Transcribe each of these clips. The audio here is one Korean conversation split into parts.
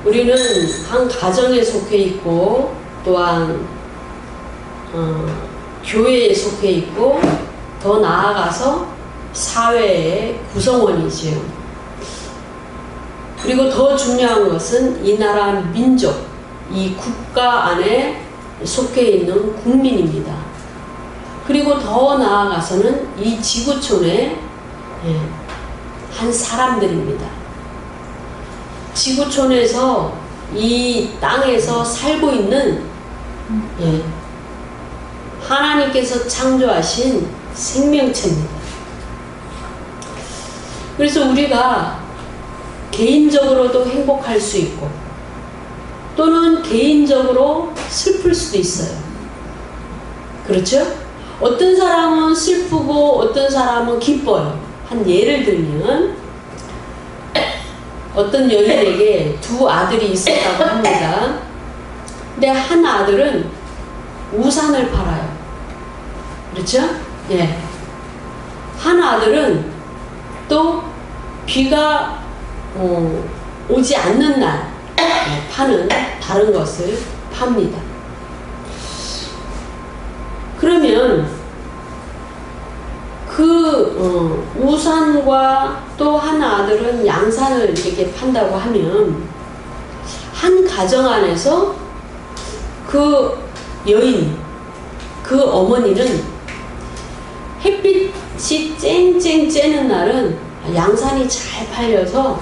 우리는 한 가정에 속해 있고 또한 교회에 속해 있고 더 나아가서 사회의 구성원이지요. 그리고 더 중요한 것은 이 나라 민족, 이 국가 안에 속해 있는 국민입니다. 그리고 더 나아가서는 이 지구촌의 한 사람들입니다. 지구촌에서 이 땅에서 살고 있는 하나님께서 창조하신 생명체입니다. 그래서 우리가 개인적으로도 행복할 수 있고 또는 개인적으로 슬플 수도 있어요. 그렇죠? 어떤 사람은 슬프고 어떤 사람은 기뻐요. 한 예를 들면 어떤 여인에게 두 아들이 있었다고 합니다. 근데 한 아들은 우산을 팔아요. 그렇죠? 예. 한 아들은 또 비가 오지 않는 날 파는 다른 것을 팝니다. 그러면 그 우산과 또 한 아들은 양산을 이렇게 판다고 하면 한 가정 안에서 그 여인, 그 어머니는 햇빛이 쨍쨍 쬐는 날은 양산이 잘 팔려서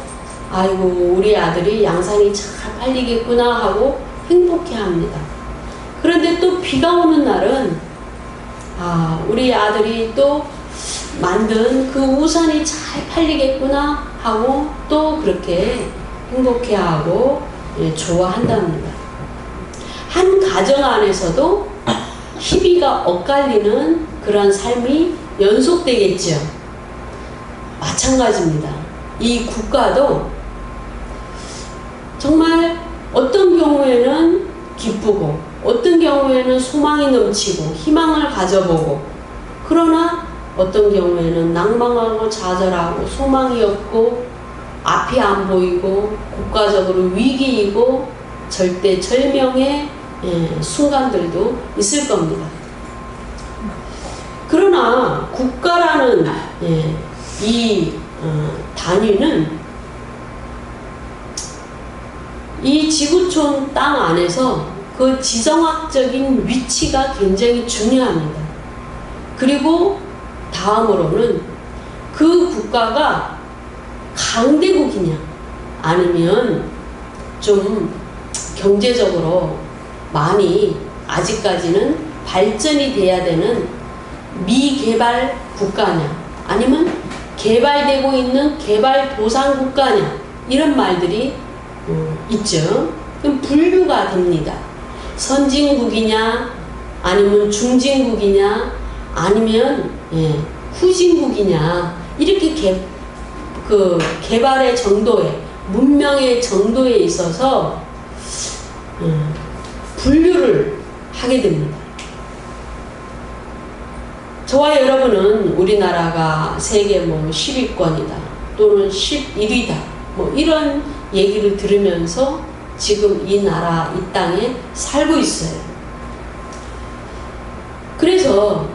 아이고 우리 아들이 양산이 잘 팔리겠구나 하고 행복해합니다. 그런데 또 비가 오는 날은 우리 아들이 또 만든 그 우산이 잘 팔리겠구나 하고 또 그렇게 행복해하고 좋아한답니다. 한 가정 안에서도 희비가 엇갈리는 그런 삶이 연속되겠죠. 마찬가지입니다. 이 국가도 정말 어떤 경우에는 기쁘고 어떤 경우에는 소망이 넘치고 희망을 가져보고 그러나 어떤 경우에는 낭망하고 좌절하고 소망이 없고 앞이 안 보이고 국가적으로 위기이고 절대절명의 순간들도 있을 겁니다. 그러나 국가라는 이 단위는 이 지구촌 땅 안에서 그 지정학적인 위치가 굉장히 중요합니다. 그리고 다음으로는 그 국가가 강대국이냐 아니면 좀 경제적으로 많이 아직까지는 발전이 돼야 되는 미개발 국가냐 아니면 개발되고 있는 개발도상 국가냐 이런 말들이 있죠. 그럼 분류가 됩니다. 선진국이냐 아니면 중진국이냐 아니면 후진국이냐 이렇게 개발의 정도에 문명의 정도에 있어서 분류를 하게 됩니다. 저와 여러분은 우리나라가 세계 10위권이다 또는 11위다 이런 얘기를 들으면서 지금 이 나라 이 땅에 살고 있어요. 그래서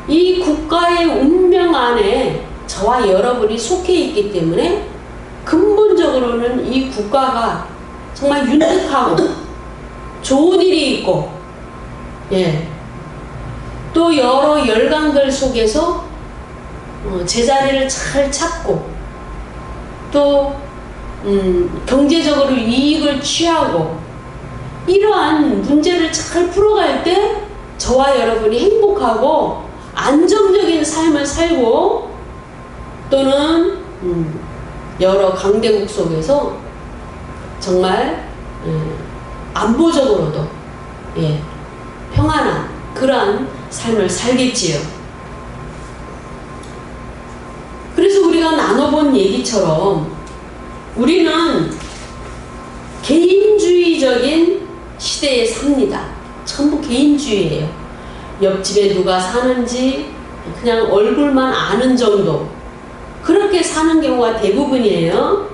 이 국가의 운명 안에 저와 여러분이 속해 있기 때문에 근본적으로는 이 국가가 정말 윤택하고 좋은 일이 있고 또 여러 열강들 속에서 제자리를 잘 찾고 또 경제적으로 이익을 취하고 이러한 문제를 잘 풀어갈 때 저와 여러분이 행복하고 안정적인 삶을 살고 또는 여러 강대국 속에서 정말 안보적으로도 평안한 그러한 삶을 살겠지요. 그래서 우리가 나눠본 얘기처럼 우리는 개인주의적인 시대에 삽니다. 전부 개인주의예요. 옆집에 누가 사는지 그냥 얼굴만 아는 정도 그렇게 사는 경우가 대부분이에요.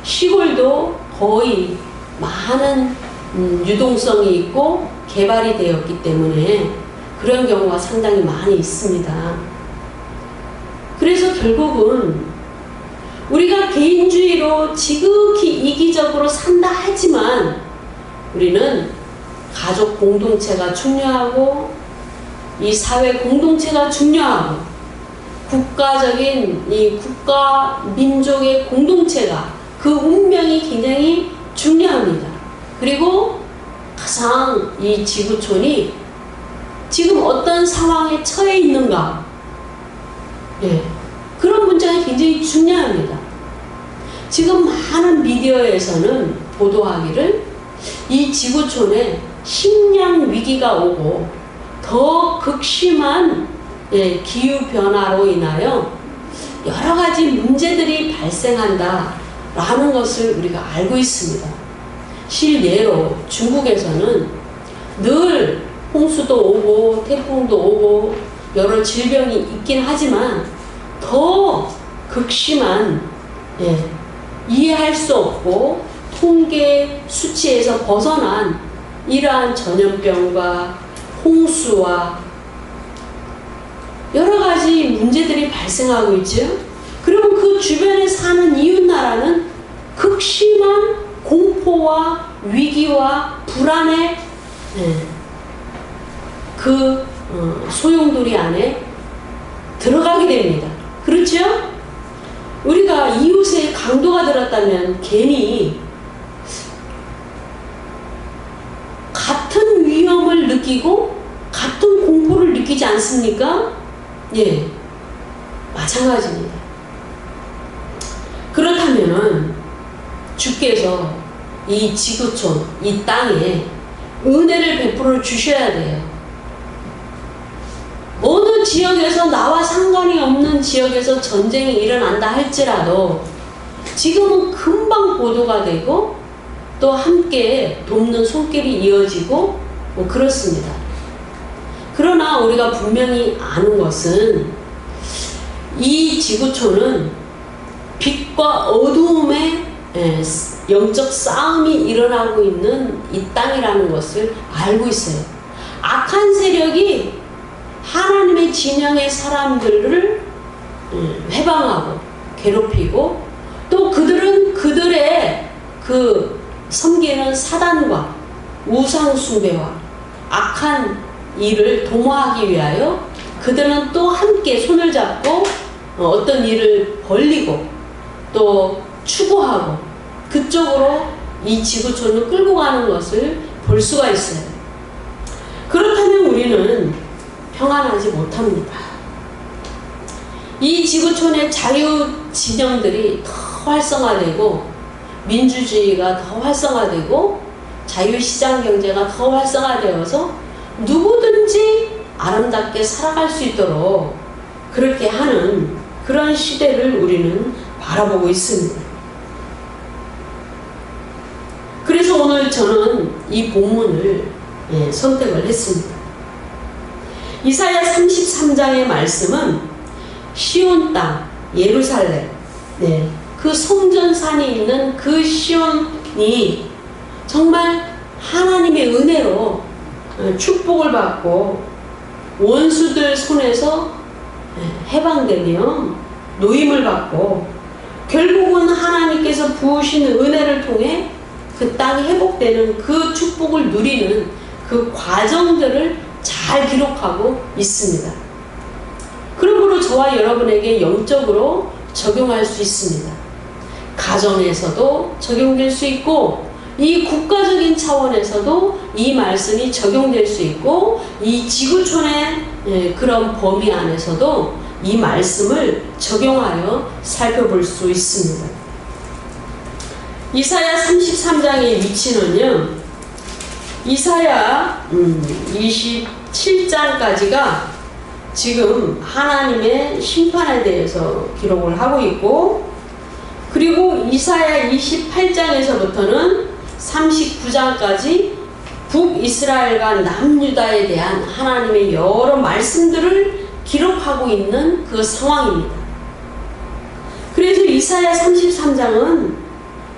시골도 거의 많은 유동성이 있고 개발이 되었기 때문에 그런 경우가 상당히 많이 있습니다. 그래서 결국은 우리가 개인주의로 지극히 이기적으로 산다 하지만 우리는 가족 공동체가 중요하고 이 사회 공동체가 중요하고 국가적인 이 국가 민족의 공동체가 그 운명이 굉장히 중요합니다. 그리고 가장 이 지구촌이 지금 어떤 상황에 처해 있는가, 그런 문제가 굉장히 중요합니다. 지금 많은 미디어에서는 보도하기를 이 지구촌에 식량 위기가 오고 더 극심한 기후변화로 인하여 여러 가지 문제들이 발생한다라는 것을 우리가 알고 있습니다. 실예로 중국에서는 늘 홍수도 오고 태풍도 오고 여러 질병이 있긴 하지만 더 극심한 이해할 수 없고 통계 수치에서 벗어난 이러한 전염병과 홍수와 여러 가지 문제들이 발생하고 있죠. 그리고 그 주변에 사는 이웃나라는 극심한 공포와 위기와 불안의 그 소용돌이 안에 들어가게 됩니다. 그렇죠? 우리가 이웃의 강도가 들었다면 괜히 같은 위험을 느끼고 같은 공포를 느끼지 않습니까? 마찬가지입니다. 그렇다면 주께서 이 지구촌, 이 땅에 은혜를 베풀어 주셔야 돼요. 어느 지역에서 나와 상관이 없는 지역에서 전쟁이 일어난다 할지라도 지금은 금방 보도가 되고 또 함께 돕는 손길이 이어지고 그렇습니다. 그러나 우리가 분명히 아는 것은 이 지구촌은 빛과 어두움의 영적 싸움이 일어나고 있는 이 땅이라는 것을 알고 있어요. 악한 세력이 하나님의 진영의 사람들을 회방하고 괴롭히고 또 그들은 그들의 그 섬기는 사단과 우상 숭배와 악한 일을 도모하기 위하여 그들은 또 함께 손을 잡고 어떤 일을 벌리고 또 추구하고 그쪽으로 이 지구촌을 끌고 가는 것을 볼 수가 있어요. 그렇다면 우리는 평안하지 못합니다. 이 지구촌의 자유 진영들이 더 활성화되고 민주주의가 더 활성화되고 자유시장 경제가 더 활성화되어서 누구든지 아름답게 살아갈 수 있도록 그렇게 하는 그런 시대를 우리는 바라보고 있습니다. 그래서 오늘 저는 이 본문을 선택을 했습니다. 이사야 33장의 말씀은 시온 땅, 예루살렘, 그 성전산이 있는 그 시온이 정말 하나님의 은혜로 축복을 받고 원수들 손에서 해방되며 노임을 받고 결국은 하나님께서 부으신 은혜를 통해 그 땅이 회복되는 그 축복을 누리는 그 과정들을 잘 기록하고 있습니다. 그러므로 저와 여러분에게 영적으로 적용할 수 있습니다. 가정에서도 적용될 수 있고 이 국가적인 차원에서도 이 말씀이 적용될 수 있고 이 지구촌의 그런 범위 안에서도 이 말씀을 적용하여 살펴볼 수 있습니다. 이사야 33장의 위치는요, 이사야 27장까지가 지금 하나님의 심판에 대해서 기록을 하고 있고, 그리고 이사야 28장에서부터는 39장까지 북이스라엘과 남유다에 대한 하나님의 여러 말씀들을 기록하고 있는 그 상황입니다. 그래서 이사야 33장은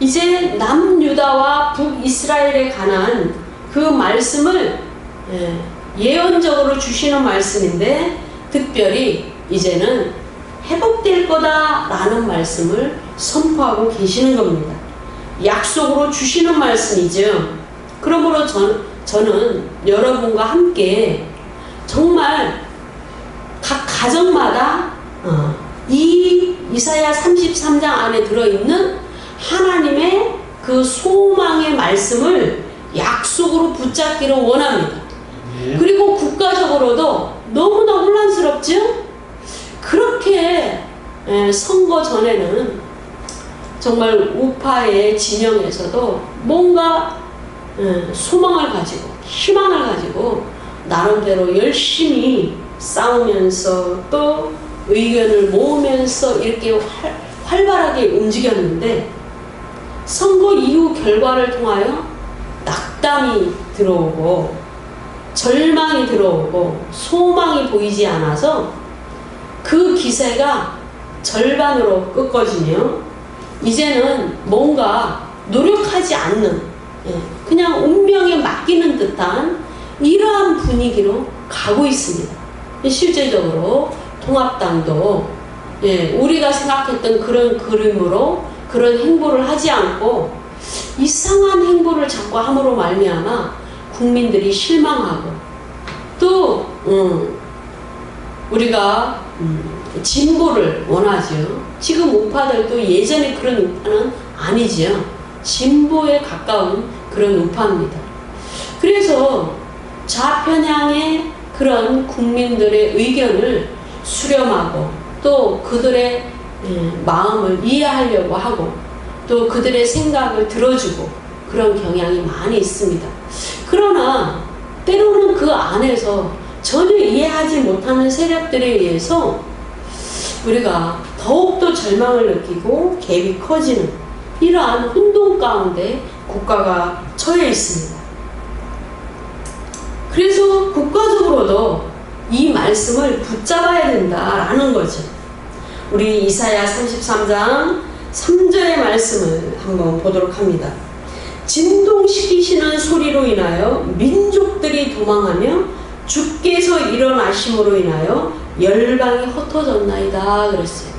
이제 남유다와 북이스라엘에 관한 그 말씀을 예언적으로 주시는 말씀인데, 특별히 이제는 회복될 거다라는 말씀을 선포하고 계시는 겁니다. 약속으로 주시는 말씀이죠. 그러므로 저는 여러분과 함께 정말 각 가정마다 이 이사야 33장 안에 들어있는 하나님의 그 소망의 말씀을 약속으로 붙잡기를 원합니다. 그리고 국가적으로도 너무나 혼란스럽죠? 그렇게 선거 전에는 정말 우파의 진영에서도 뭔가 소망을 가지고 희망을 가지고 나름대로 열심히 싸우면서 또 의견을 모으면서 이렇게 활발하게 움직였는데, 선거 이후 결과를 통하여 낙담이 들어오고 절망이 들어오고 소망이 보이지 않아서 그 기세가 절반으로 꺾어지며 이제는 뭔가 노력하지 않는, 그냥 운명에 맡기는 듯한 이러한 분위기로 가고 있습니다. 실제적으로 통합당도 우리가 생각했던 그런 그림으로 그런 행보를 하지 않고 이상한 행보를 자꾸 함으로 말미암아 국민들이 실망하고, 또 우리가 진보를 원하죠. 지금 우파들도 예전에 그런 우파는 아니죠. 진보에 가까운 그런 우파입니다. 그래서 좌편향의 그런 국민들의 의견을 수렴하고 또 그들의 마음을 이해하려고 하고 또 그들의 생각을 들어주고 그런 경향이 많이 있습니다. 그러나 때로는 그 안에서 전혀 이해하지 못하는 세력들에 의해서 우리가 더욱더 절망을 느끼고 갭이 커지는 이러한 혼돈 가운데 국가가 처해 있습니다. 그래서 국가적으로도 이 말씀을 붙잡아야 된다라는 거죠. 우리 이사야 33장 3절의 말씀을 한번 보도록 합니다. 진동시키시는 소리로 인하여 민족들이 도망하며 주께서 일어나심으로 인하여 열방이 흩어졌나이다 그랬어요.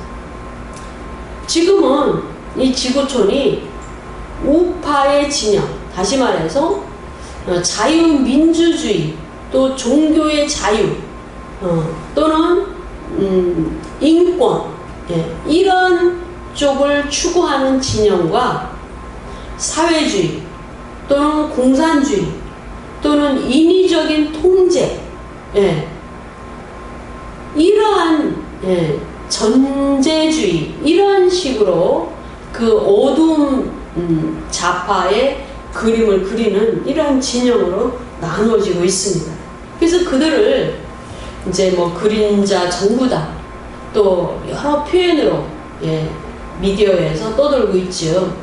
지금은 이 지구촌이 우파의 진영, 다시 말해서 자유민주주의, 또 종교의 자유, 또는 인권, 이런 쪽을 추구하는 진영과 사회주의 또는 공산주의 또는 인위적인 통제, 이러한 전제주의, 이런 식으로 그 어두운 좌파의 그림을 그리는 이런 진영으로 나누어지고 있습니다. 그래서 그들을 이제 뭐 그림자 정부다, 또 여러 표현으로 미디어에서 떠들고 있죠.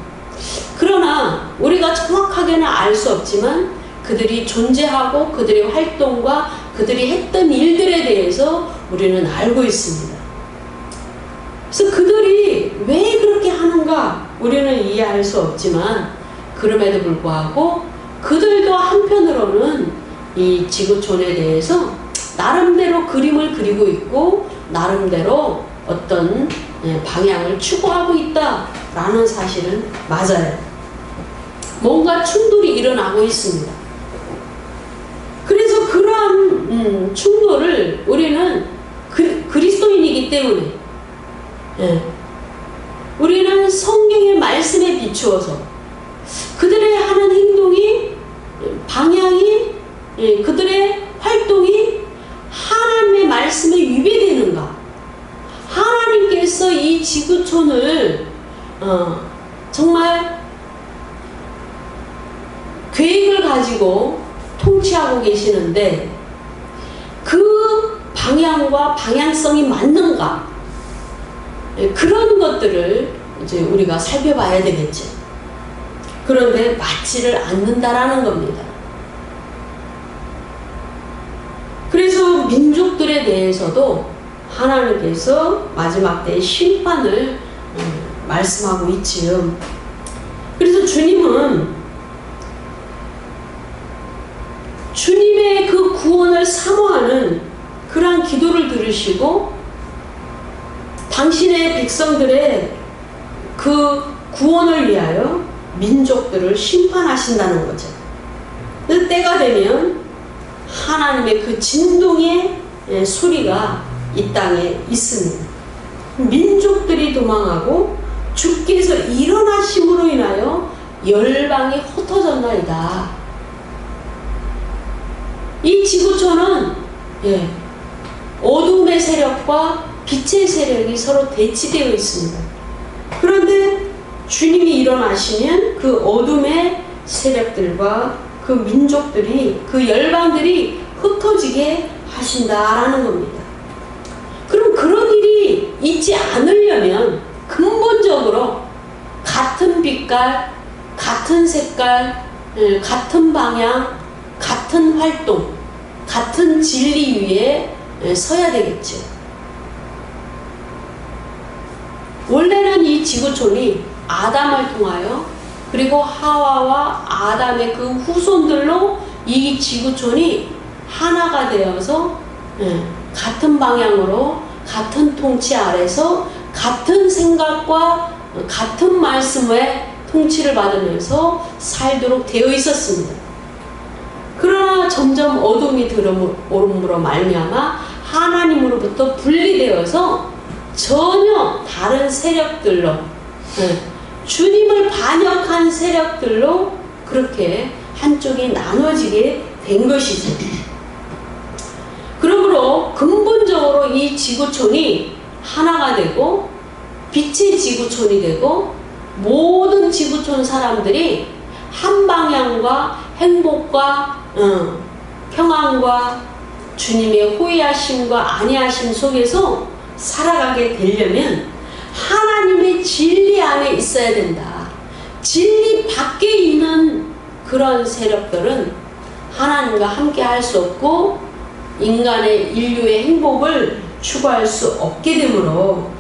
그러나 우리가 정확하게는 알 수 없지만 그들이 존재하고 그들의 활동과 그들이 했던 일들에 대해서 우리는 알고 있습니다. 그래서 그들이 왜 그렇게 하는가 우리는 이해할 수 없지만, 그럼에도 불구하고 그들도 한편으로는 이 지구촌에 대해서 나름대로 그림을 그리고 있고 나름대로 어떤 방향을 추구하고 있다라는 사실은 맞아요. 뭔가 충돌이 일어나고 있습니다. 그래서 그러한 충돌을 우리는 그리스도인이기 때문에 우리는 성경의 말씀에 비추어서 그들의 하는 행동이, 방향이, 그들의 활동이 하나님의 말씀에 위배되는가, 하나님께서 이 지구촌을 정말 계획을 가지고 통치하고 계시는데 그 방향과 방향성이 맞는가, 그런 것들을 이제 우리가 살펴봐야 되겠죠. 그런데 맞지를 않는다라는 겁니다. 그래서 민족들에 대해서도 하나님께서 마지막 때의 심판을 말씀하고 있지요. 그래서 주님은 주님의 그 구원을 사모하는 그러한 기도를 들으시고 당신의 백성들의 그 구원을 위하여 민족들을 심판하신다는 거죠. 그 때가 되면 하나님의 그 진동의 소리가 이 땅에 있습니다. 민족들이 도망하고 주께서 일어나심으로 인하여 열방이 흩어졌나이다. 이 지구촌은 어둠의 세력과 빛의 세력이 서로 대치되어 있습니다. 그런데 주님이 일어나시면 그 어둠의 세력들과 그 민족들이, 그 열방들이 흩어지게 하신다라는 겁니다. 그럼 그런 일이 있지 않으려면 근본적으로 같은 빛깔, 같은 색깔, 같은 방향, 같은 활동, 같은 진리 위에 서야 되겠죠. 원래는 이 지구촌이 아담을 통하여 그리고 하와와 아담의 그 후손들로 이 지구촌이 하나가 되어서 같은 방향으로 같은 통치 아래서 같은 생각과 같은 말씀의 통치를 받으면서 살도록 되어 있었습니다. 그러나 점점 어둠이 들어옴으로 말미암아 하나님으로부터 분리되어서 전혀 다른 세력들로, 주님을 반역한 세력들로 그렇게 한쪽이 나눠지게 된 것이죠. 그러므로 근본적으로 이 지구촌이 하나가 되고 빛의 지구촌이 되고 모든 지구촌 사람들이 한 방향과 행복과 평안과 주님의 호의하심과 안위하심 속에서 살아가게 되려면 하나님의 진리 안에 있어야 된다. 진리 밖에 있는 그런 세력들은 하나님과 함께 할 수 없고 인간의 인류의 행복을 추구할 수 없게 되므로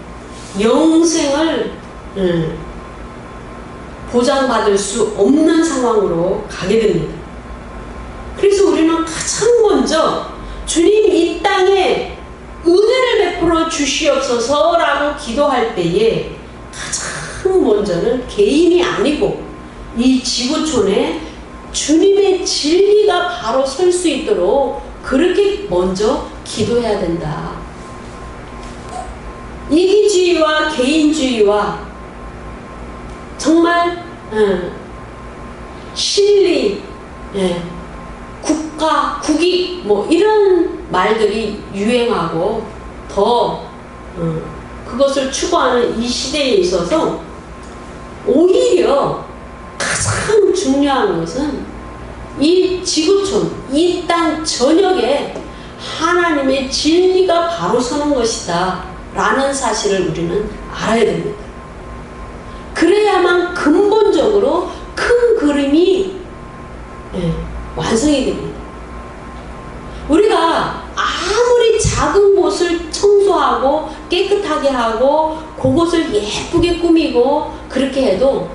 영생을 보장받을 수 없는 상황으로 가게 됩니다. 그래서 우리는 가장 먼저 주님 이 땅에 은혜를 베풀어 주시옵소서라고 기도할 때에 가장 먼저는 개인이 아니고 이 지구촌에 주님의 진리가 바로 설 수 있도록 그렇게 먼저 기도해야 된다. 이기주의와 개인주의와 정말 실리, 국가, 국익 뭐 이런 말들이 유행하고 더 그것을 추구하는 이 시대에 있어서 오히려 가장 중요한 것은 이 지구촌, 이 땅 전역에 하나님의 진리가 바로 서는 것이다 라는 사실을 우리는 알아야 됩니다. 그래야만 근본적으로 큰 그림이 완성이 됩니다. 우리가 아무리 작은 곳을 청소하고 깨끗하게 하고 그곳을 예쁘게 꾸미고 그렇게 해도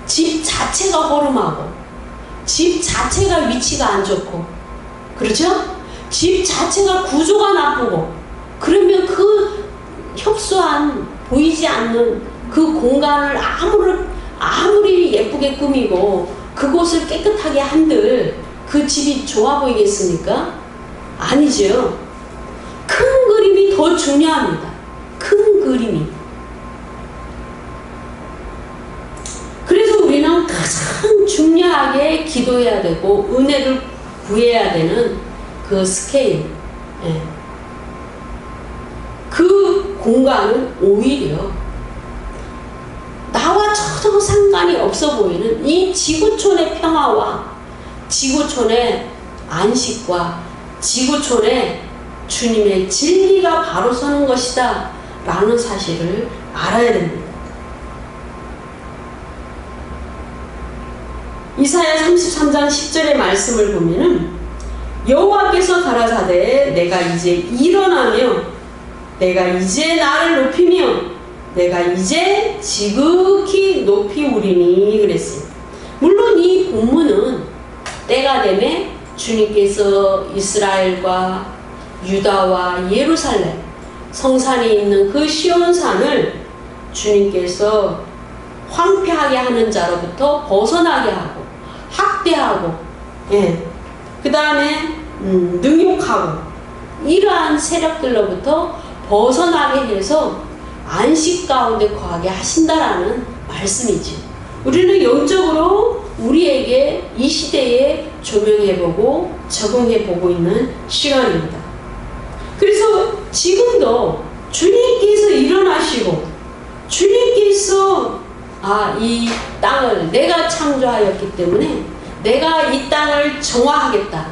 집 자체가 허름하고 집 자체가 위치가 안 좋고 그렇죠? 집 자체가 구조가 나쁘고 그러면 그 협소한 보이지 않는 그 공간을 아무리 예쁘게 꾸미고 그곳을 깨끗하게 한들 그 집이 좋아 보이겠습니까? 아니죠. 큰 그림이 더 중요합니다. 큰 그림이. 그래서 우리는 가장 중요하게 기도해야 되고 은혜를 구해야 되는 그 스케일, 그 공간은 오히려 나와 전혀 상관이 없어 보이는 이 지구촌의 평화와 지구촌의 안식과 지구촌의 주님의 진리가 바로 서는 것이다 라는 사실을 알아야 됩니다. 이사야 33장 10절의 말씀을 보면은 여호와께서 가라사대 내가 이제 일어나며 내가 이제 나를 높이며 내가 이제 지극히 높이 우리니 그랬습니다. 본문은 때가 되매 주님께서 이스라엘과 유다와 예루살렘 성산이 있는 그 시온산을 주님께서 황폐하게 하는 자로부터 벗어나게 하고 학대하고 그 다음에 능욕하고 이러한 세력들로부터 벗어나게 해서 안식 가운데 거하게 하신다라는 말씀이지. 우리는 영적으로 우리에게 이 시대에 조명해보고 적응해보고 있는 시간입니다. 그래서 지금도 주님께서 일어나시고 주님께서 이 땅을 내가 창조하였기 때문에 내가 이 땅을 정화하겠다.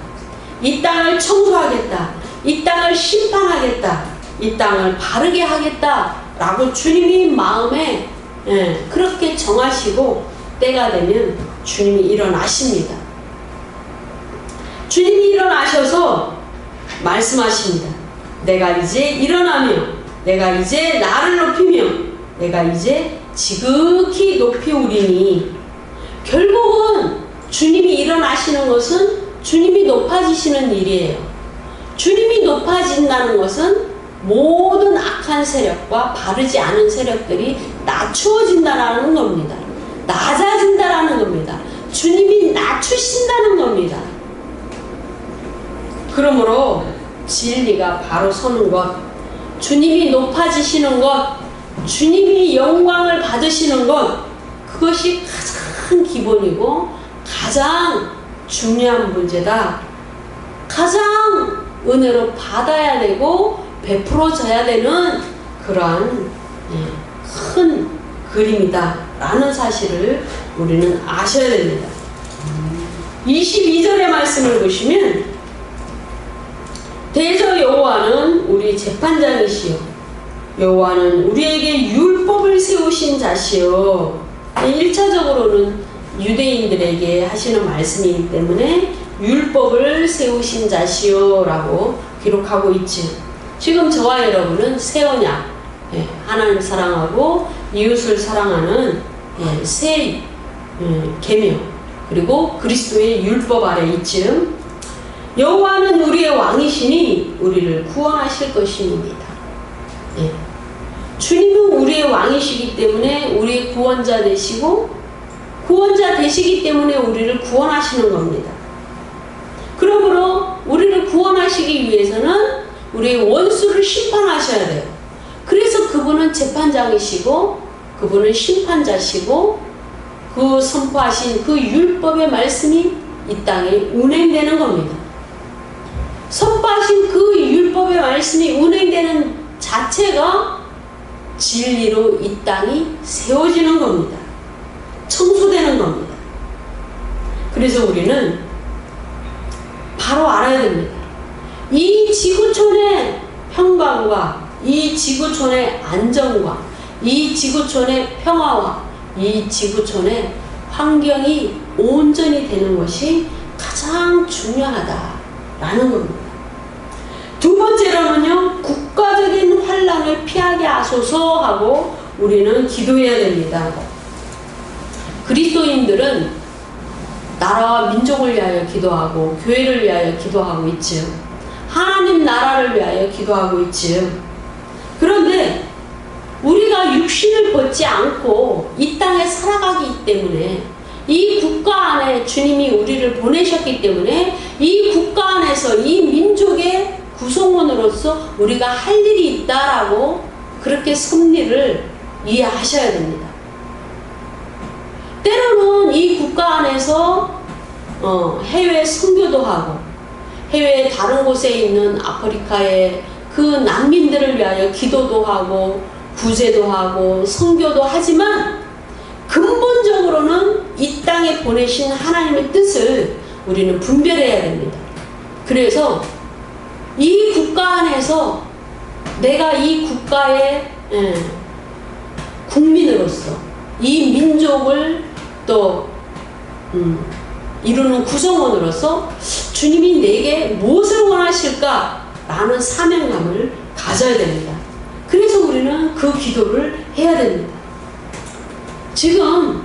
이 땅을 청소하겠다. 이 땅을 심판하겠다. 이 땅을 바르게 하겠다. 라고 주님이 마음에 그렇게 정하시고 때가 되면 주님이 일어나십니다. 주님이 일어나셔서 말씀하십니다. 내가 이제 일어나며 내가 이제 나를 높이며 내가 이제 지극히 높이우리니 결국은 주님이 일어나시는 것은 주님이 높아지시는 일이에요. 주님이 높아진다는 것은 모든 악한 세력과 바르지 않은 세력들이 낮추어진다라는 겁니다. 낮아진다라는 겁니다. 주님이 낮추신다는 겁니다. 그러므로 진리가 바로 서는 것, 주님이 높아지시는 것, 주님이 영광을 받으시는 것, 그것이 가장 기본이고 가장 중요한 문제다. 가장 은혜로 받아야 되고 베풀어져야 되는 그러한 큰 그림이다 라는 사실을 우리는 아셔야 됩니다. 22절의 말씀을 보시면 대저 여호와는 우리 재판장이시요 여호와는 우리에게 율법을 세우신 자시요. 1차적으로는 유대인들에게 하시는 말씀이기 때문에 율법을 세우신 자시요 라고 기록하고 있지. 지금 저와 여러분은 새 언약, 하나님 사랑하고 이웃을 사랑하는 새 계명, 그리고 그리스도의 율법 아래 있지. 여호와는 우리의 왕이시니 우리를 구원하실 것입니다. 주님은 우리의 왕이시기 때문에 우리의 구원자 되시고 구원자 되시기 때문에 우리를 구원하시는 겁니다. 그러므로 우리를 구원하시기 위해서는 우리의 원수를 심판하셔야 돼요. 그래서 그분은 재판장이시고 그분은 심판자시고 그 선포하신 그 율법의 말씀이 이 땅에 운행되는 겁니다. 선포하신 그 율법의 말씀이 운행되는 자체가 진리로 이 땅이 세워지는 겁니다. 청소되는 겁니다. 그래서 우리는 바로 알아야 됩니다. 이 지구촌의 평강과 이 지구촌의 안정과 이 지구촌의 평화와 이 지구촌의 환경이 온전히 되는 것이 가장 중요하다라는 겁니다. 두 번째로는요, 국가적인 환란을 피하게 하소서 하고 우리는 기도해야 됩니다. 그리스도인들은 나라와 민족을 위하여 기도하고 교회를 위하여 기도하고 있지요. 하나님 나라를 위하여 기도하고 있지요. 그런데 우리가 육신을 벗지 않고 이 땅에 살아가기 때문에 이 국가 안에 주님이 우리를 보내셨기 때문에 이 국가 안에서 이 민족의 구성원으로서 우리가 할 일이 있다라고 그렇게 섭리를 이해하셔야 됩니다. 때로는 이 국가 안에서 해외 선교도 하고 해외 다른 곳에 있는 아프리카의 그 난민들을 위하여 기도도 하고 구제도 하고 선교도 하지만 근본적으로는 이 땅에 보내신 하나님의 뜻을 우리는 분별해야 됩니다. 그래서 이 국가 안에서 내가 이 국가의 국민으로서 이 민족을 또 이루는 구성원으로서 주님이 내게 무엇을 원하실까? 라는 사명감을 가져야 됩니다. 그래서 우리는 그 기도를 해야 됩니다. 지금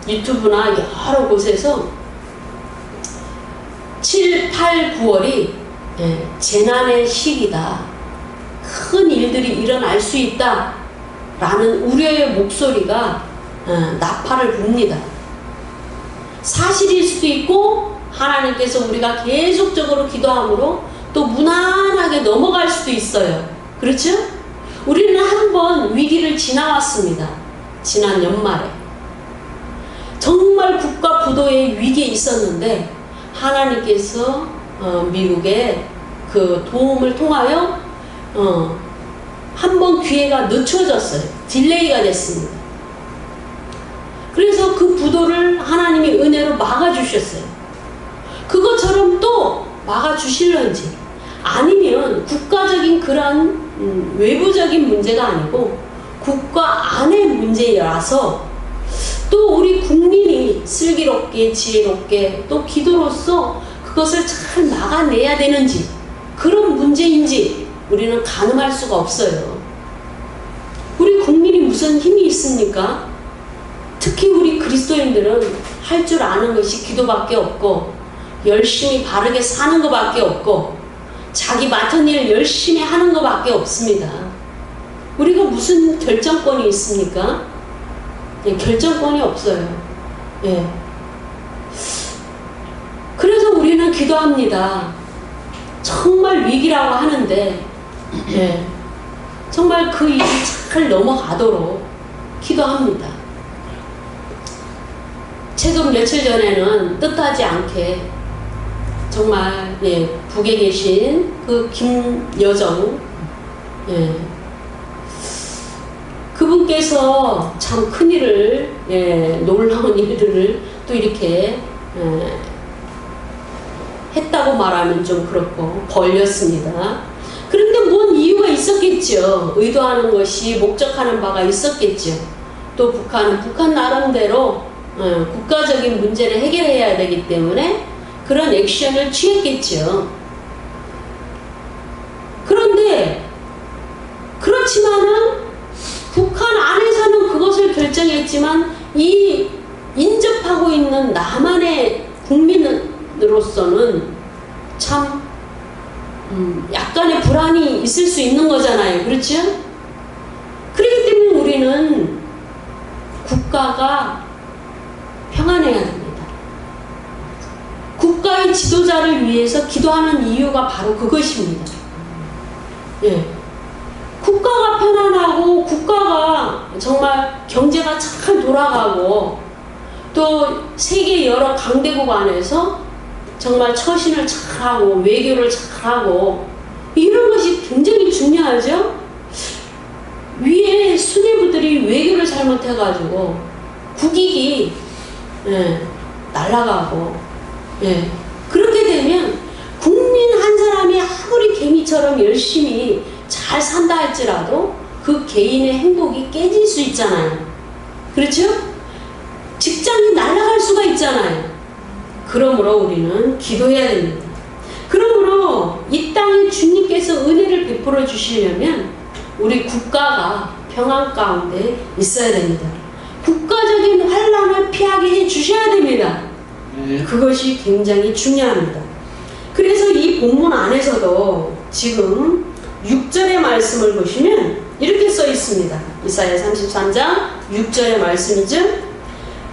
유튜브나 여러 곳에서 7, 8, 9월이 재난의 시기다. 큰 일들이 일어날 수 있다. 라는 우려의 목소리가 나팔을 붑니다. 사실일 수도 있고 하나님께서 우리가 계속적으로 기도함으로 또 무난하게 넘어갈 수도 있어요. 그렇죠? 우리는 한번 위기를 지나왔습니다. 지난 연말에. 정말 국가 부도의 위기에 있었는데 하나님께서 미국의 그 도움을 통하여 한 번 기회가 늦춰졌어요. 딜레이가 됐습니다. 그래서 그 부도를 하나님이 은혜로 막아주셨어요. 그것처럼 또 막아주실런지 아니면 국가적인 그런 외부적인 문제가 아니고 국가 안의 문제라서 또 우리 국민이 슬기롭게 지혜롭게 또 기도로서 그것을 잘 막아내야 되는지 그런 문제인지 우리는 가늠할 수가 없어요. 우리 국민이 무슨 힘이 있습니까? 특히 우리 그리스도인들은 할 줄 아는 것이 기도밖에 없고 열심히 바르게 사는 것밖에 없고 자기 맡은 일 열심히 하는 것밖에 없습니다. 우리가 무슨 결정권이 있습니까? 결정권이 없어요. 예. 그래서 우리는 기도합니다. 정말 위기라고 하는데 정말 그 일이 잘 넘어가도록 기도합니다. 최근 며칠 전에는 뜻하지 않게 정말 북에 계신 그 김여정 그분께서 참 큰일을 놀라운 일들을 또 이렇게 했다고 말하면 좀 그렇고 벌렸습니다. 그런데 뭔 이유가 있었겠죠. 의도하는 것이 목적하는 바가 있었겠죠. 또 북한은 북한 나름대로 국가적인 문제를 해결해야 되기 때문에 그런 액션을 취했겠죠. 그런데 그렇지만은 북한 안에서는 그것을 결정했지만 이 인접하고 있는 남한의 국민으로서는 참 약간의 불안이 있을 수 있는 거잖아요. 그렇죠? 그렇기 때문에 우리는 국가가 평안해야 됩니다. 국가의 지도자를 위해서 기도하는 이유가 바로 그것입니다. 국가가 편안하고 국가가 정말 경제가 잘 돌아가고 또 세계 여러 강대국 안에서 정말 처신을 잘하고 외교를 잘하고 이런 것이 굉장히 중요하죠. 위에 수뇌부들이 외교를 잘못해가지고 국익이 날아가고 그렇게 되면 국민 한 사람이 아무리 개미처럼 열심히 잘 산다 할지라도 그 개인의 행복이 깨질 수 있잖아요. 그렇죠? 직장이 날아갈 수가 있잖아요. 그러므로 우리는 기도해야 됩니다. 그러므로 이 땅에 주님께서 은혜를 베풀어 주시려면 우리 국가가 평안 가운데 있어야 됩니다. 국가적인 환란을 피하게 해 주셔야 됩니다. 그것이 굉장히 중요합니다. 그래서 이 본문 안에서도 지금 6절의 말씀을 보시면 이렇게 써 있습니다. 이사야 33장 6절의 말씀이죠.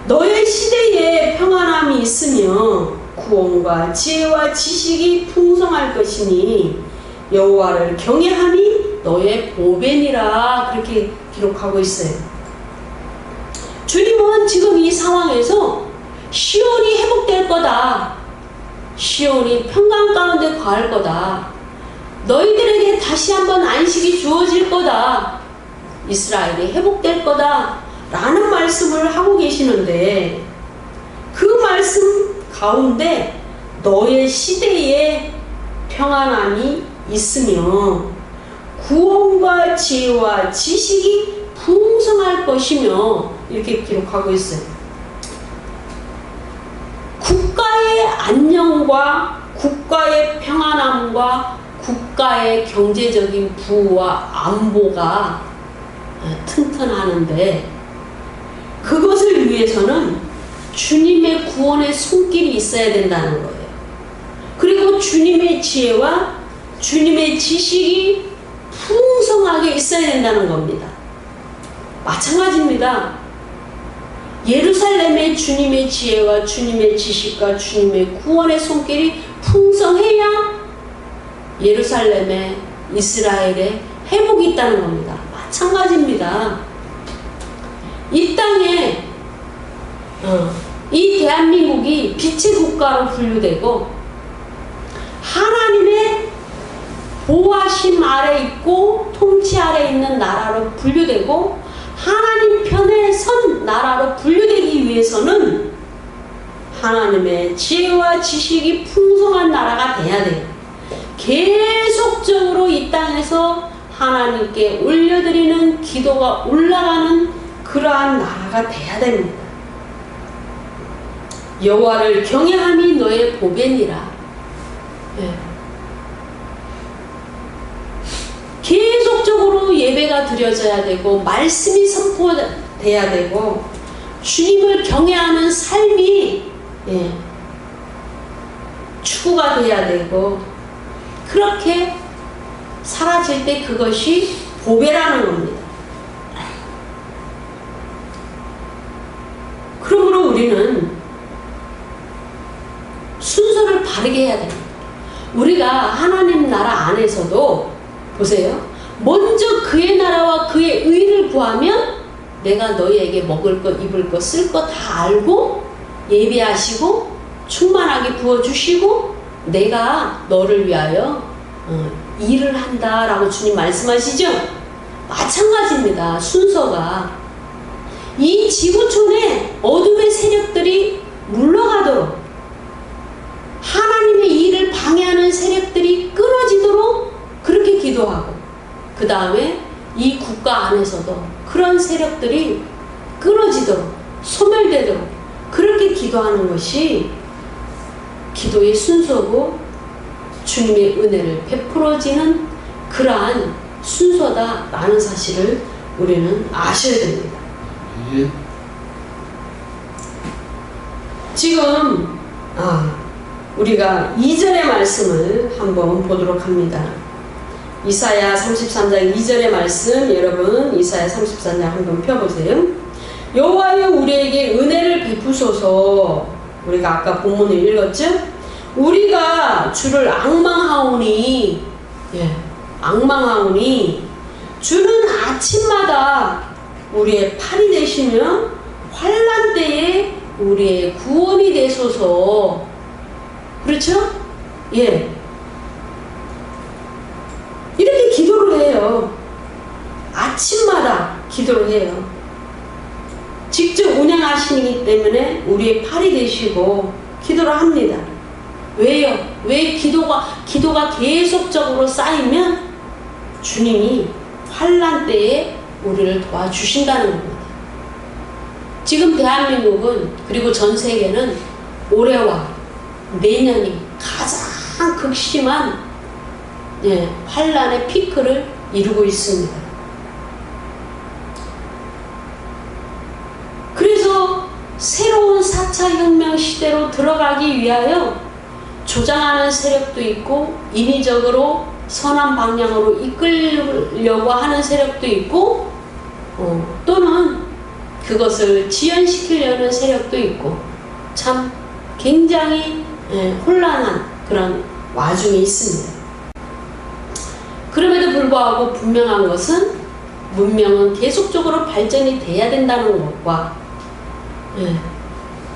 너의 시대에 평안함이 있으며 구원과 지혜와 지식이 풍성할 것이니 여호와를 경외함이 너의 보배니라 그렇게 기록하고 있어요. 주님은 지금 이 상황에서 시온이 회복될 거다. 시온이 평강 가운데 거할 거다. 너희들에게 다시 한번 안식이 주어질 거다. 이스라엘이 회복될 거다. 라는 말씀을 하고 계시는데 그 말씀 가운데 너의 시대에 평안함이 있으며 구원과 지혜와 지식이 풍성할 것이며 이렇게 기록하고 있어요. 국가의 안녕과 국가의 평안함과 국가의 경제적인 부와 안보가 튼튼하는데 그것을 위해서는 주님의 구원의 손길이 있어야 된다는 거예요. 그리고 주님의 지혜와 주님의 지식이 풍성하게 있어야 된다는 겁니다. 마찬가지입니다. 예루살렘의 주님의 지혜와 주님의 지식과 주님의 구원의 손길이 풍성해야 예루살렘의 이스라엘의 회복이 있다는 겁니다. 마찬가지입니다. 이 땅에 이 대한민국이 빛의 국가로 분류되고 하나님의 보호하심 아래 있고 통치 아래 있는 나라로 분류되고 하나님 편에 선 나라로 분류되기 위해서는 하나님의 지혜와 지식이 풍성한 나라가 돼야 돼요. 계속적으로 이 땅에서 하나님께 올려드리는 기도가 올라가는 그러한 나라가 돼야 됩니다. 여호와를 경외함이 너의 복이니라. 네. 계속적으로 예배가 드려져야 되고 말씀이 선포돼야 되고 주님을 경외하는 삶이 추구가 돼야 되고 그렇게 사라질 때 그것이 보배라는 겁니다. 그러므로 우리는 순서를 바르게 해야 됩니다. 우리가 하나님 나라 안에서도 보세요. 먼저 그의 나라와 그의 의를 구하면 내가 너희에게 먹을 것, 입을 것, 쓸 것 다 알고 예비하시고 충만하게 부어주시고 내가 너를 위하여 일을 한다라고 주님 말씀하시죠? 마찬가지입니다. 순서가 이 지구촌에 어둠의 세력들이 물러가도록 하나님의 일을 방해하는 세력들이 끊어지도록 그렇게 기도하고 그 다음에 이 국가 안에서도 그런 세력들이 끊어지도록 소멸되도록 그렇게 기도하는 것이 기도의 순서고 주님의 은혜를 베풀어지는 그러한 순서다라는 사실을 우리는 아셔야 됩니다. 지금 우리가 2절의 말씀을 한번 보도록 합니다. 이사야 33장 2절의 말씀, 여러분 이사야 33장 한번 펴보세요. 여호와여 우리에게 은혜를 베푸소서. 우리가 아까 본문을 읽었죠? 우리가 주를 앙망하오니 앙망하오니 주는 아침마다 우리의 팔이 되시며 환난 때에 우리의 구원이 되소서. 그렇죠? 예. 이렇게 기도를 해요. 아침마다 기도를 해요. 직접 운행하시기 때문에 우리의 팔이 되시고 기도를 합니다. 왜요? 왜 기도가 계속적으로 쌓이면 주님이 환난 때에 우리를 도와주신다는 겁니다. 지금 대한민국은 그리고 전 세계는 올해와 내년이 가장 극심한 환난의 피크를 이루고 있습니다. 그래서 새로운 4차 혁명 시대로 들어가기 위하여 조장하는 세력도 있고 인위적으로 선한 방향으로 이끌려고 하는 세력도 있고 또는 그것을 지연시키려는 세력도 있고 참 굉장히 혼란한 그런 와중에 있습니다. 그럼에도 불구하고 분명한 것은 문명은 계속적으로 발전이 돼야 된다는 것과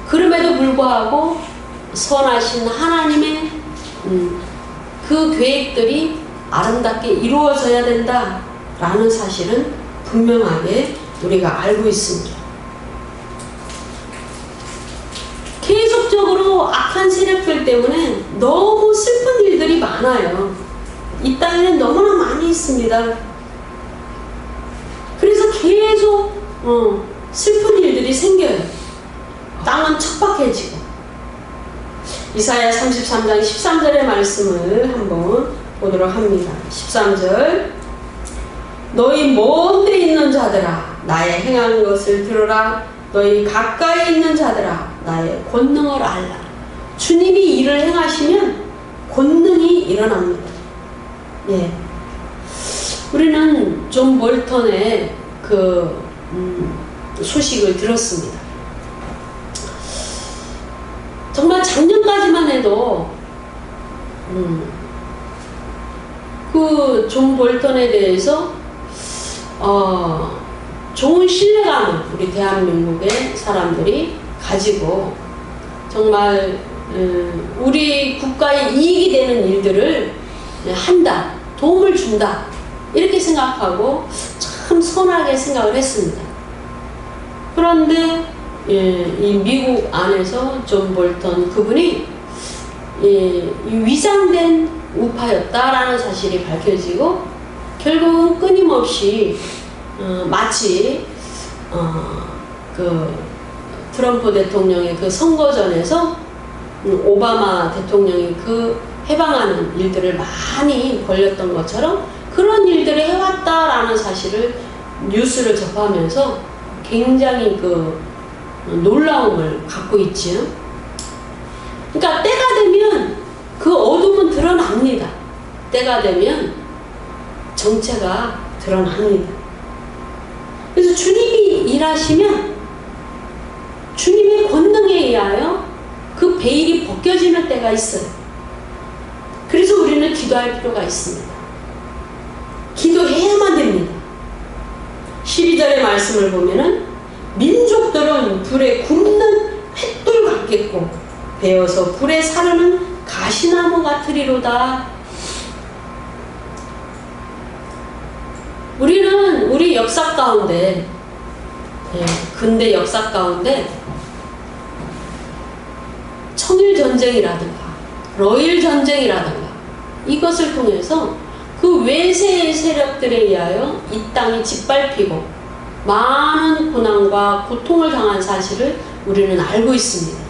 그럼에도 불구하고 선하신 하나님의 그 계획들이 아름답게 이루어져야 된다라는 사실은 분명하게 우리가 알고 있습니다. 계속적으로 악한 세력들 때문에 너무 슬픈 일들이 많아요. 이 땅에는 너무나 많이 있습니다. 그래서 계속 슬픈 일들이 생겨요. 땅은 척박해지고. 이사야 33장 13절의 말씀을 한번 보도록 합니다. 13절 너희 먼 데 있는 자들아 나의 행하는 것을 들으라. 너희 가까이 있는 자들아 나의 권능을 알라. 주님이 일을 행하시면 권능이 일어납니다. 예. 우리는 존 볼턴의 그 소식을 들었습니다. 정말 작년까지만 해도 그 존 볼턴에 대해서 좋은 신뢰감을 우리 대한민국의 사람들이 가지고 정말 우리 국가에 이익이 되는 일들을 한다, 도움을 준다 이렇게 생각하고 참 선하게 생각을 했습니다. 그런데 이 미국 안에서 존 볼턴 그분이 이 위장된 우파였다라는 사실이 밝혀지고 결국은 끊임없이 마치 그 트럼프 대통령의 그 선거전에서 오바마 대통령이 그 해방하는 일들을 많이 벌였던 것처럼 그런 일들을 해왔다라는 사실을 뉴스를 접하면서 굉장히 그 놀라움을 갖고 있지요. 그러니까 때가 되면 그 어둠은 드러납니다. 때가 되면 정체가 드러납니다. 그래서 주님이 일하시면 주님의 권능에 의하여 그 베일이 벗겨지는 때가 있어요. 그래서 우리는 기도할 필요가 있습니다. 기도해야만 됩니다. 12절의 말씀을 보면은 민족들은 불에 굽는 횃돌 같겠고 베어서 불에 사르는 가시나무 같으리로다. 우리는 우리 역사 가운데 근대 역사 가운데 청일전쟁이라든가 러일전쟁이라든가 이것을 통해서 그 외세의 세력들에 의하여 이 땅이 짓밟히고 많은 고난과 고통을 당한 사실을 우리는 알고 있습니다.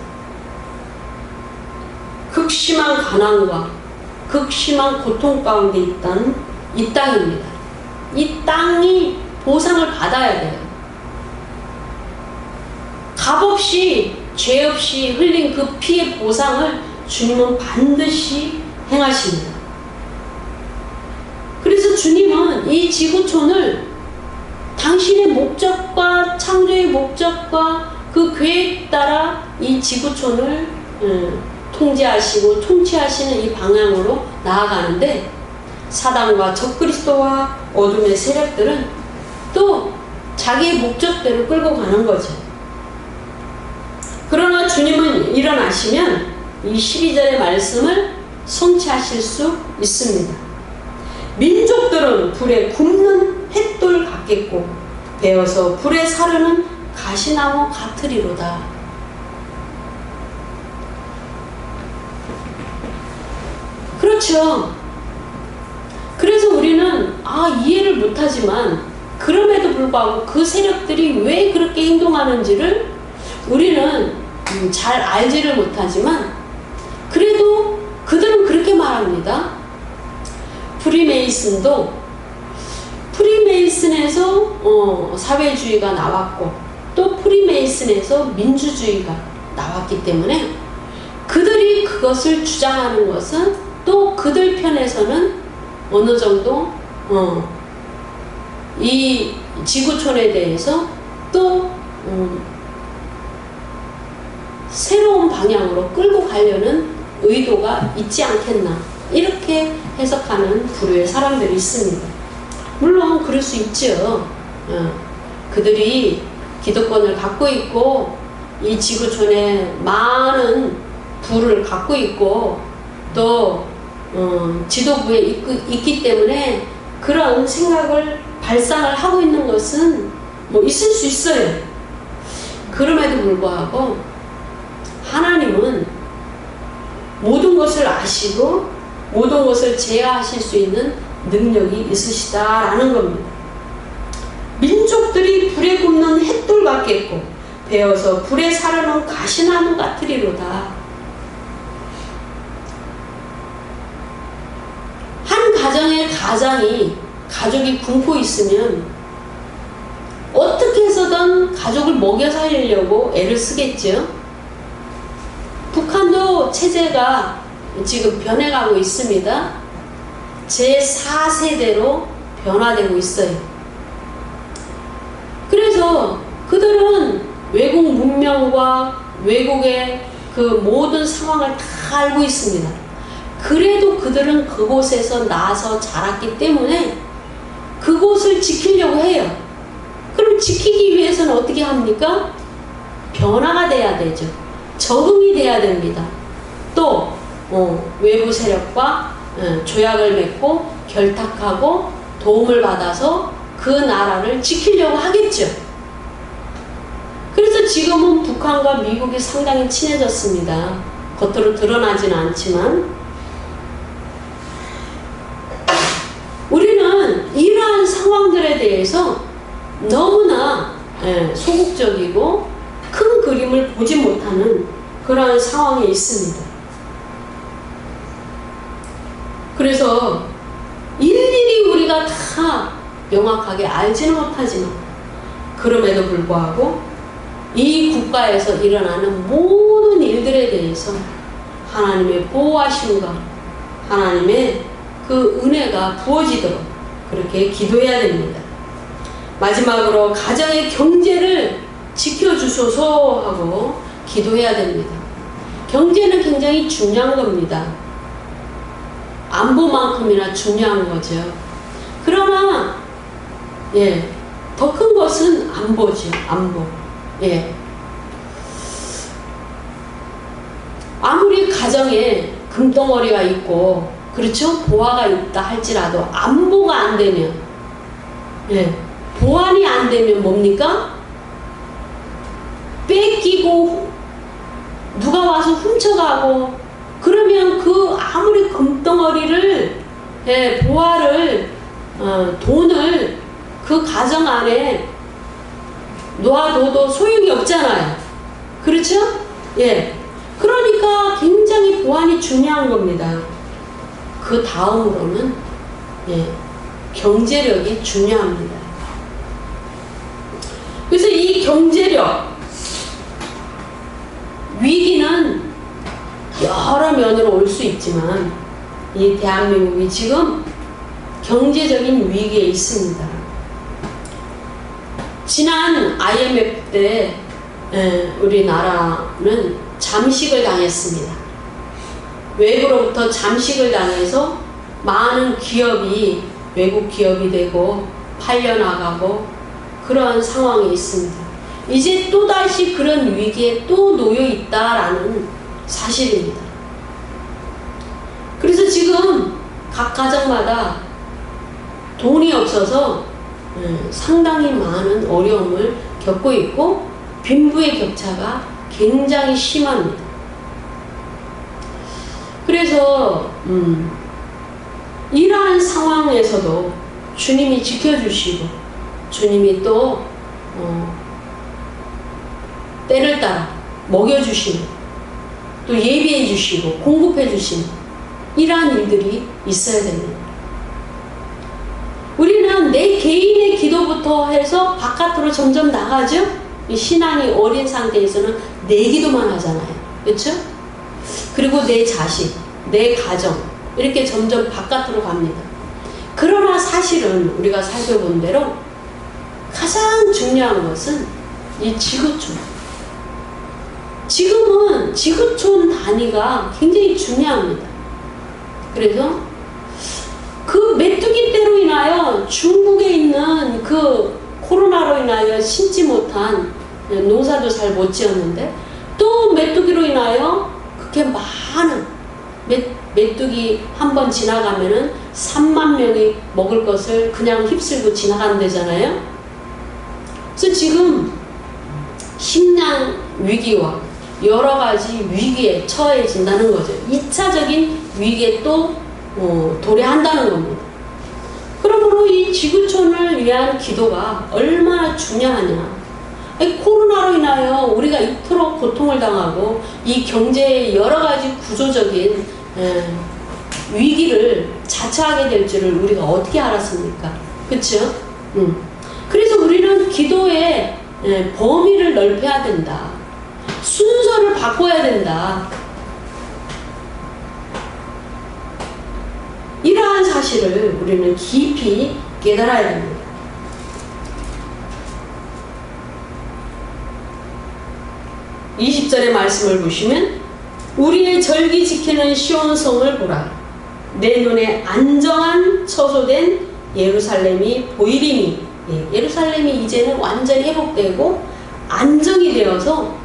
극심한 가난과 극심한 고통 가운데 있던 이 땅입니다. 이 땅이 보상을 받아야 돼요. 값없이 죄 없이 흘린 그 피의 보상을 주님은 반드시 행하십니다. 그래서 주님은 이 지구촌을 당신의 목적과 창조의 목적과 그 계획 따라 이 지구촌을 통제하시고 통치하시는 이 방향으로 나아가는데 사단과 적그리스도와 어둠의 세력들은 또 자기의 목적대로 끌고 가는 거죠. 그러나 주님은 일어나시면 이 12절의 말씀을 성취하실 수 있습니다. 민족들은 불에 굽는 횃돌 같겠고 베어서 불에 사르는 가시나무 같으리로다. 그렇죠. 그래서 우리는 이해를 못하지만 그럼에도 불구하고 그 세력들이 왜 그렇게 행동하는지를 우리는 잘 알지를 못하지만 그래도 그들은 그렇게 말합니다. 프리메이슨에서 사회주의가 나왔고 또 프리메이슨에서 민주주의가 나왔기 때문에 그들이 그것을 주장하는 것은 또 그들 편에서는 어느 정도 이 지구촌에 대해서 또 새로운 방향으로 끌고 가려는 의도가 있지 않겠나 이렇게 해석하는 부류의 사람들이 있습니다. 물론 그럴 수 있죠. 그들이 기득권을 갖고 있고 이 지구촌에 많은 부를 갖고 있고 또 지도부에 있기 때문에 그런 생각을 발상을 하고 있는 것은 뭐 있을 수 있어요. 그럼에도 불구하고 하나님은 모든 것을 아시고 모든 것을 제어하실 수 있는 능력이 있으시다라는 겁니다. 민족들이 불에 굽는 횃돌 같겠고 베어서 불에 사르는 가시나무 같으리로다. 한 가정의 가족이 굶고 있으면 어떻게 해서든 가족을 먹여 살리려고 애를 쓰겠죠. 체제가 지금 변해가고 있습니다. 제4세대로 변화되고 있어요. 그래서 그들은 외국 문명과 외국의 그 모든 상황을 다 알고 있습니다. 그래도 그들은 그곳에서 나서 자랐기 때문에 그곳을 지키려고 해요. 그럼 지키기 위해서는 어떻게 합니까? 변화가 돼야 되죠. 적응이 돼야 됩니다. 또 외부 세력과 조약을 맺고 결탁하고 도움을 받아서 그 나라를 지키려고 하겠죠. 그래서 지금은 북한과 미국이 상당히 친해졌습니다. 겉으로 드러나지는 않지만 우리는 이러한 상황들에 대해서 너무나 소극적이고 큰 그림을 보지 못하는 그러한 상황에 있습니다. 그래서 일일이 우리가 다 명확하게 알지는 못하지만 그럼에도 불구하고 이 국가에서 일어나는 모든 일들에 대해서 하나님의 보호하심과 하나님의 그 은혜가 부어지도록 그렇게 기도해야 됩니다. 마지막으로 가정의 경제를 지켜주소서 하고 기도해야 됩니다. 경제는 굉장히 중요한 겁니다. 안보만큼이나 중요한 거죠. 그러나 더 큰 것은 안보죠. 안보. 아무리 가정에 금덩어리가 있고 그렇죠? 보화가 있다 할지라도 안보가 안 되면 보안이 안 되면 뭡니까? 뺏기고 누가 와서 훔쳐가고 그러면 그 아무리 금덩어리를 보화를 돈을 그 가정 안에 놓아둬도 소용이 없잖아요. 그렇죠? 그러니까 굉장히 보안이 중요한 겁니다. 그 다음으로는 경제력이 중요합니다. 그래서 이 경제력 위기는 여러 면으로 올 수 있지만 이 대한민국이 지금 경제적인 위기에 있습니다. 지난 IMF 때 우리나라는 잠식을 당했습니다. 외부로부터 잠식을 당해서 많은 기업이 외국 기업이 되고 팔려나가고 그런 상황이 있습니다. 이제 또다시 그런 위기에 또 놓여 있다라는 사실입니다. 그래서 지금 각 가정마다 돈이 없어서 상당히 많은 어려움을 겪고 있고 빈부의 격차가 굉장히 심합니다. 그래서 이러한 상황에서도 주님이 지켜주시고 주님이 또 때를 따라 먹여주시는 또 예비해 주시고 공급해 주시는 이러한 일들이 있어야 됩니다. 우리는 내 개인의 기도부터 해서 바깥으로 점점 나가죠. 이 신앙이 어린 상태에서는 내 기도만 하잖아요. 그렇죠? 그리고 내 자식, 내 가정 이렇게 점점 바깥으로 갑니다. 그러나 사실은 우리가 살펴본 대로 가장 중요한 것은 이 지구촌. 지금은 지구촌 단위가 굉장히 중요합니다. 그래서 그 메뚜기 때로 인하여 중국에 있는 그 코로나로 인하여 심지 못한 농사도 잘 못 지었는데 또 메뚜기로 인하여 그렇게 많은 메뚜기 한 번 지나가면은 3만 명이 먹을 것을 그냥 휩쓸고 지나간다잖아요. 그래서 지금 식량 위기와 여러 가지 위기에 처해진다는 거죠. 2차적인 위기에 또 도래한다는 겁니다. 그러므로 이 지구촌을 위한 기도가 얼마나 중요하냐. 코로나로 인하여 우리가 이토록 고통을 당하고 이 경제의 여러 가지 구조적인 위기를 자처하게 될 줄을 우리가 어떻게 알았습니까? 그렇죠? 그래서 우리는 기도의 범위를 넓혀야 된다. 순서를 바꿔야 된다. 사실을 우리는 깊이 깨달아야 됩니다. (20절의) 말씀을 보시면 우리의 절기 지키는 시온성을 보라. 내 눈에 안정한 처소된 예루살렘이 보이리니. 예루살렘이 이제는 완전히 회복되고 안정이 되어서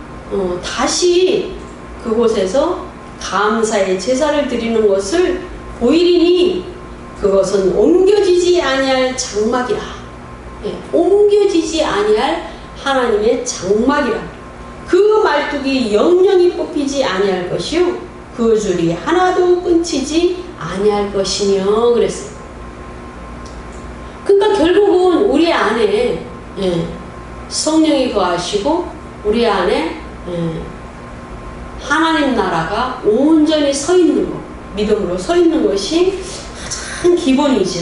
다시 그곳에서 감사의 제사를 드리는 것을 보이리니 그것은 옮겨지지 아니할 장막이라. 옮겨지지 아니할 하나님의 장막이라. 그 말뚝이 영영이 뽑히지 아니할 것이요 그 줄이 하나도 끊치지 아니할 것이며 그랬어요. 그러니까 결국은 우리 안에 성령이 거하시고 우리 안에 하나님 나라가 온전히 서 있는 것, 믿음으로 서 있는 것이 가장 기본이죠.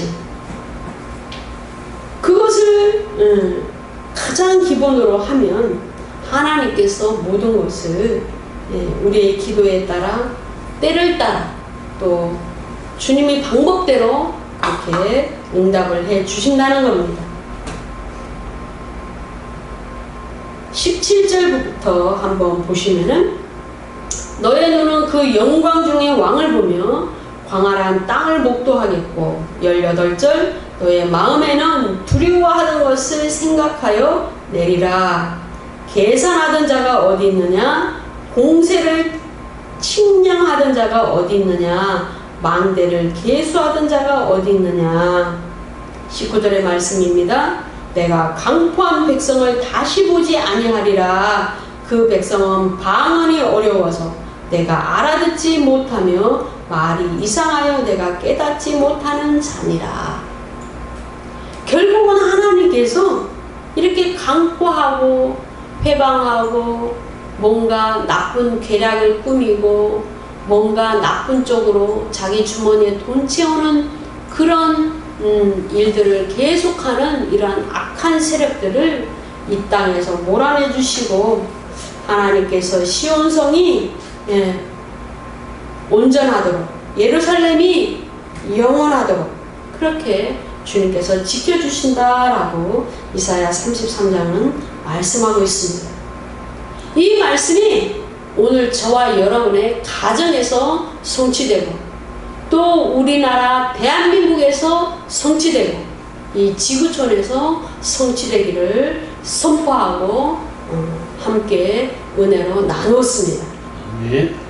그것을 가장 기본으로 하면 하나님께서 모든 것을 우리의 기도에 따라 때를 따라 또 주님의 방법대로 이렇게 응답을 해 주신다는 겁니다. 17절부터 한번 보시면은 너의 눈은 그 영광 중에 왕을 보며 광활한 땅을 목도하겠고 18절 너의 마음에는 두려워하던 것을 생각하여 내리라. 계산하던 자가 어디 있느냐? 공세를 측량하던 자가 어디 있느냐? 망대를 계수하던 자가 어디 있느냐? 19절의 말씀입니다. 내가 강포한 백성을 다시 보지 아니하리라. 그 백성은 방언이 어려워서 내가 알아듣지 못하며 말이 이상하여 내가 깨닫지 못하는 자니라. 결국은 하나님께서 이렇게 강포하고 회방하고 뭔가 나쁜 계략을 꾸미고 뭔가 나쁜 쪽으로 자기 주머니에 돈 채우는 그런 일들을 계속하는 이러한 악한 세력들을 이 땅에서 몰아내 주시고 하나님께서 시온성이 온전하도록 예루살렘이 영원하도록 그렇게 주님께서 지켜주신다라고 이사야 33장은 말씀하고 있습니다. 이 말씀이 오늘 저와 여러분의 가정에서 성취되고 또 우리나라 대한민국에서 성취되고 이 지구촌에서 성취되기를 선포하고 함께 은혜로 나누었습니다. 아멘.